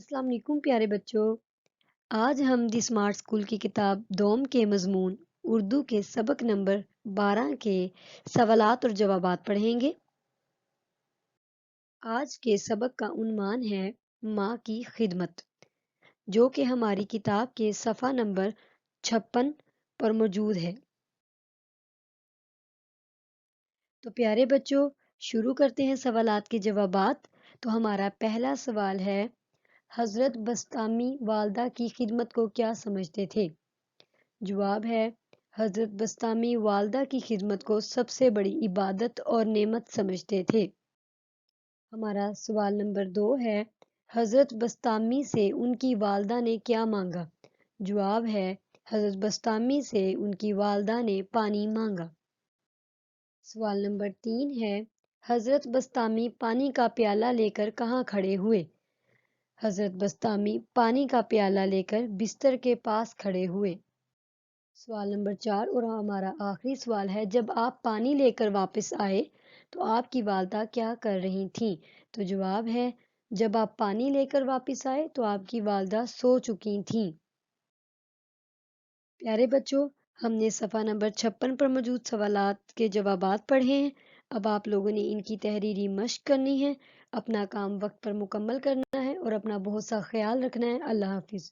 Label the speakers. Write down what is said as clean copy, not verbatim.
Speaker 1: السلام علیکم پیارے بچوں۔ آج ہم دی اسمارٹ اسکول کی کتاب دوم کے مضمون اردو کے سبق نمبر 12 کے سوالات اور جوابات پڑھیں گے۔ آج کے سبق کا عنوان ہے ماں کی خدمت، جو کہ ہماری کتاب کے صفحہ نمبر 56 پر موجود ہے۔ تو پیارے بچوں، شروع کرتے ہیں سوالات کے جوابات۔ تو ہمارا پہلا سوال ہے، حضرت بسطامی والدہ کی خدمت کو کیا سمجھتے تھے؟ جواب ہے، حضرت بسطامی والدہ کی خدمت کو سب سے بڑی عبادت اور نعمت سمجھتے تھے۔ ہمارا سوال نمبر 2 ہے، حضرت بسطامی سے ان کی والدہ نے کیا مانگا؟ جواب ہے، حضرت بسطامی سے ان کی والدہ نے پانی مانگا۔ سوال نمبر 3 ہے، حضرت بسطامی پانی کا پیالہ لے کر کہاں کھڑے ہوئے؟ حضرت بسطامی پانی کا پیالہ لے کر بستر کے پاس کھڑے ہوئے۔ سوال نمبر 4 اور ہمارا آخری سوال ہے، جب آپ پانی لے کر واپس آئے تو آپ کی والدہ کیا کر رہی تھیں؟ تو جواب ہے، جب آپ پانی لے کر واپس آئے تو آپ کی والدہ سو چکی تھیں۔ پیارے بچوں، ہم نے صفحہ نمبر 56 پر موجود سوالات کے جوابات پڑھے ہیں۔ اب آپ لوگوں نے ان کی تحریری مشق کرنی ہے، اپنا کام وقت پر مکمل کرنا ہے اور اپنا بہت سا خیال رکھنا ہے۔ اللہ حافظ۔